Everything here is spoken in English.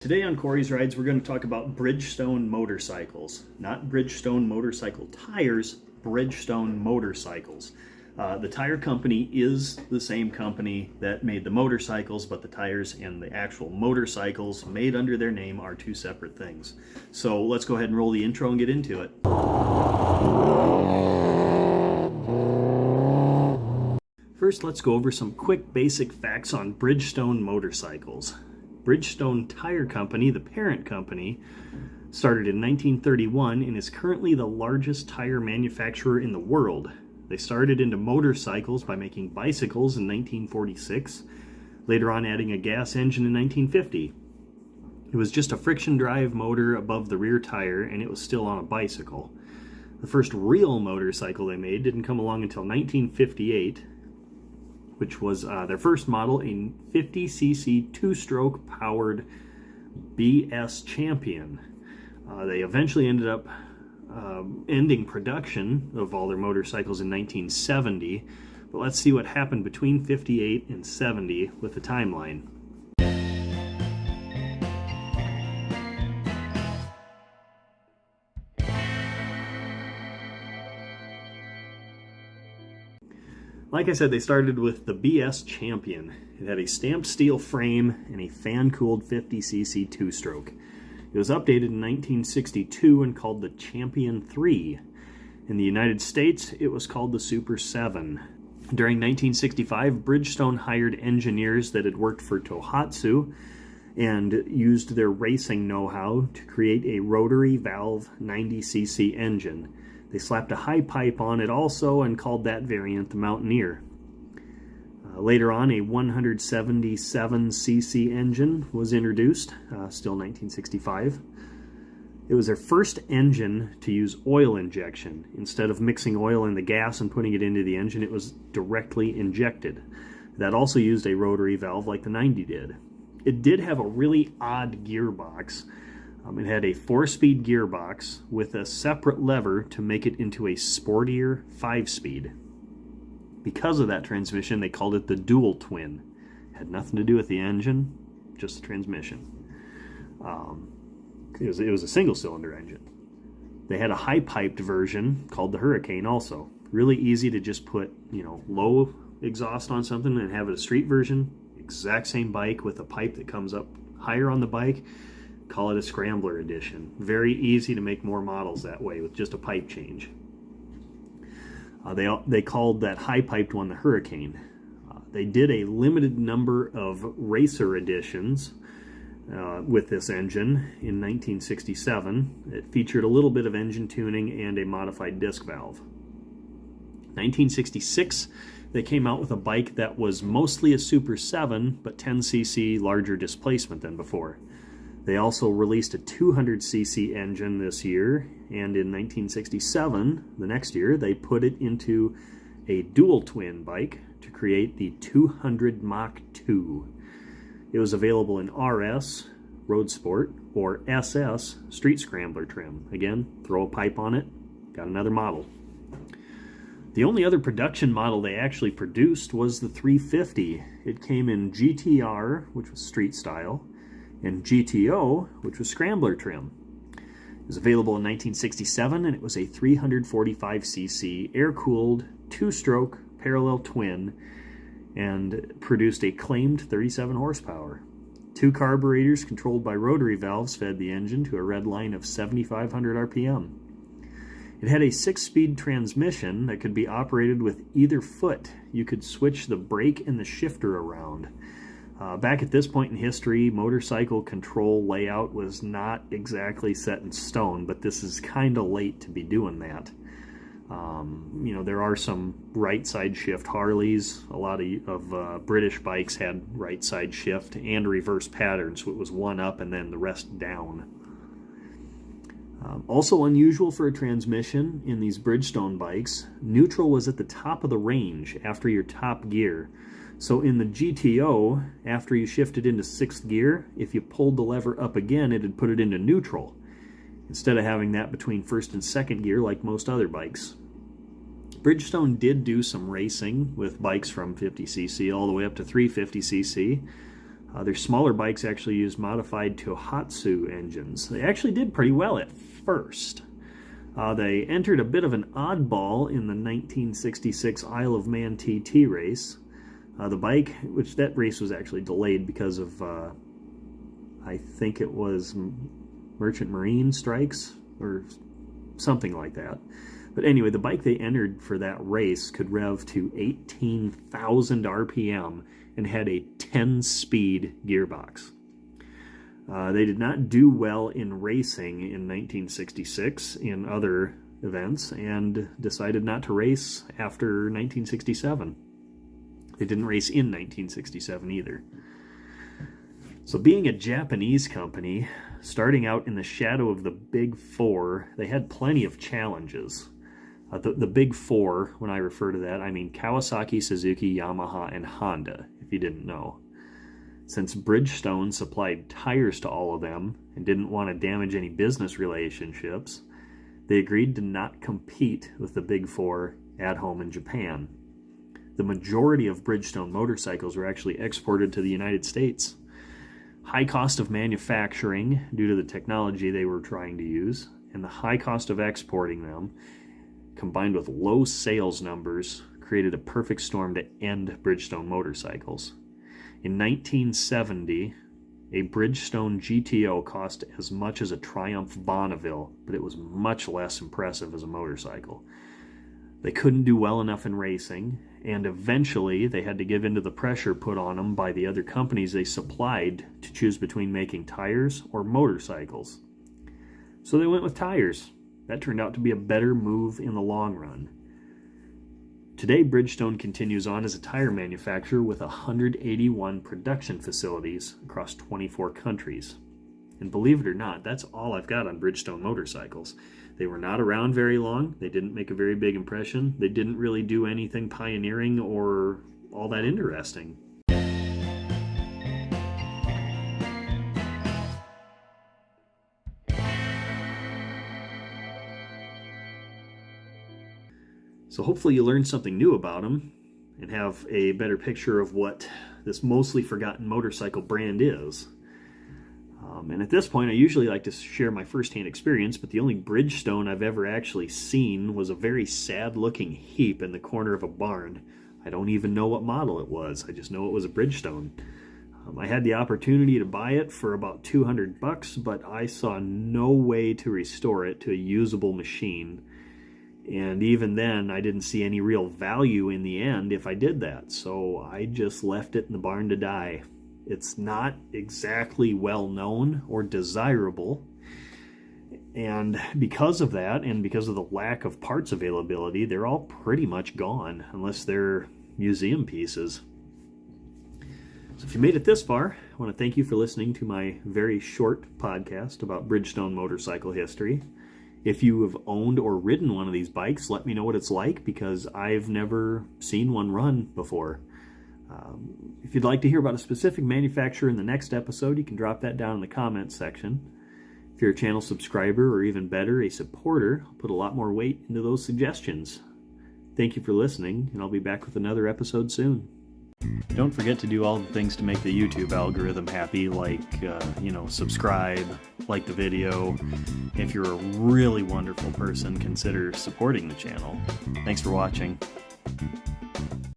Today on Kory's Rides, we're going to talk about Bridgestone motorcycles. Not Bridgestone motorcycle tires, Bridgestone motorcycles. The tire company is the same company that made the motorcycles, but the tires and the actual motorcycles made under their name are two separate things. So let's go ahead and roll the intro and get into it. First, let's go over some quick basic facts on Bridgestone motorcycles. Bridgestone Tire Company, the parent company, started in 1931 and is currently the largest tire manufacturer in the world. They started into motorcycles by making bicycles in 1946, later on adding a gas engine in 1950. It was just a friction drive motor above the rear tire, and it was still on a bicycle. The first real motorcycle they made didn't come along until 1958, which was their first model, a 50cc two-stroke powered BS Champion. They eventually ended up ending production of all their motorcycles in 1970, but let's see what happened between 58 and 70 with the timeline. Like I said, they started with the BS Champion. It had a stamped steel frame and a fan-cooled 50cc two-stroke. It was updated in 1962 and called the Champion 3. In the United States, it was called the Super 7. During 1965, Bridgestone hired engineers that had worked for Tohatsu and used their racing know-how to create a rotary valve 90cc engine. They slapped a high pipe on it also and called that variant the Mountaineer. Later on, a 177cc engine was introduced, still 1965. It was their first engine to use oil injection. Instead of mixing oil in the gas and putting it into the engine, it was directly injected. That also used a rotary valve like the 90 did. It did have a really odd gearbox. It had a 4-speed gearbox with a separate lever to make it into a sportier 5-speed. Because of that transmission, they called it the dual twin. It had nothing to do with the engine, just the transmission. It was a single-cylinder engine. They had a high-piped version called the Hurricane also. Really easy to just put, low exhaust on something and have it a street version. Exact same bike with a pipe that comes up higher on the bike. Call it a Scrambler edition. Very easy to make more models that way with just a pipe change. They called that high-piped one the Hurricane. They did a limited number of racer editions with this engine in 1967. It featured a little bit of engine tuning and a modified disc valve. 1966, they came out with a bike that was mostly a Super 7, but 10cc larger displacement than before. They also released a 200cc engine this year, and in 1967, the next year, they put it into a dual twin bike to create the 200 Mach 2. It was available in RS, Road Sport, or SS, Street Scrambler trim. Again, throw a pipe on it, got another model. The only other production model they actually produced was the 350. It came in GTR, which was street style, and GTO, which was Scrambler trim. It was available in 1967, and it was a 345cc air-cooled two-stroke parallel twin and produced a claimed 37 horsepower. 2 carburetors controlled by rotary valves fed the engine to a red line of 7,500 RPM. It had a 6-speed transmission that could be operated with either foot. You could switch the brake and the shifter around. Back at this point in history, motorcycle control layout was not exactly set in stone, but this is kind of late to be doing that. There are some right side shift Harleys. A lot of British bikes had right side shift and reverse patterns, so it was one up and then the rest down. Also unusual for a transmission in these Bridgestone bikes, neutral was at the top of the range after your top gear. So in the GTO, after you shifted into 6th gear, if you pulled the lever up again, it'd put it into neutral, instead of having that between 1st and 2nd gear like most other bikes. Bridgestone did do some racing with bikes from 50cc all the way up to 350cc. Their smaller bikes actually used modified Tohatsu engines. They actually did pretty well at first. They entered a bit of an oddball in the 1966 Isle of Man TT race. The bike, which that race was actually delayed because of, I think it was Merchant Marine strikes or something like that. But anyway, the bike they entered for that race could rev to 18,000 RPM and had a 10-speed gearbox. They did not do well in racing in 1966 in other events and decided not to race after 1967. They didn't race in 1967 either. So being a Japanese company, starting out in the shadow of the Big Four, they had plenty of challenges. The Big Four, when I refer to that, I mean Kawasaki, Suzuki, Yamaha, and Honda, if you didn't know. Since Bridgestone supplied tires to all of them and didn't want to damage any business relationships, they agreed to not compete with the Big Four at home in Japan. The majority of Bridgestone motorcycles were actually exported to the United States. High cost of manufacturing due to the technology they were trying to use, and the high cost of exporting them, combined with low sales numbers, created a perfect storm to end Bridgestone motorcycles. In 1970, a Bridgestone GTO cost as much as a Triumph Bonneville, but it was much less impressive as a motorcycle. They couldn't do well enough in racing, and eventually they had to give in to the pressure put on them by the other companies they supplied to choose between making tires or motorcycles. So they went with tires. That turned out to be a better move in the long run. Today, Bridgestone continues on as a tire manufacturer with 181 production facilities across 24 countries. And believe it or not, that's all I've got on Bridgestone motorcycles. They were not around very long. They didn't make a very big impression. They didn't really do anything pioneering or all that interesting. So hopefully you learned something new about them and have a better picture of what this mostly forgotten motorcycle brand is. And at this point, I usually like to share my firsthand experience, but the only Bridgestone I've ever actually seen was a very sad-looking heap in the corner of a barn. I don't even know what model it was. I just know it was a Bridgestone. I had the opportunity to buy it for about $200, but I saw no way to restore it to a usable machine. And even then, I didn't see any real value in the end if I did that. So I just left it in the barn to die. It's not exactly well known or desirable. And because of that, and because of the lack of parts availability, they're all pretty much gone, unless they're museum pieces. So if you made it this far, I want to thank you for listening to my very short podcast about Bridgestone motorcycle history. If you have owned or ridden one of these bikes, let me know what it's like, because I've never seen one run before. If you'd like to hear about a specific manufacturer in the next episode, you can drop that down in the comments section. If you're a channel subscriber, or even better, a supporter, I'll put a lot more weight into those suggestions. Thank you for listening, and I'll be back with another episode soon. Don't forget to do all the things to make the YouTube algorithm happy, like, subscribe, like the video. If you're a really wonderful person, consider supporting the channel. Thanks for watching.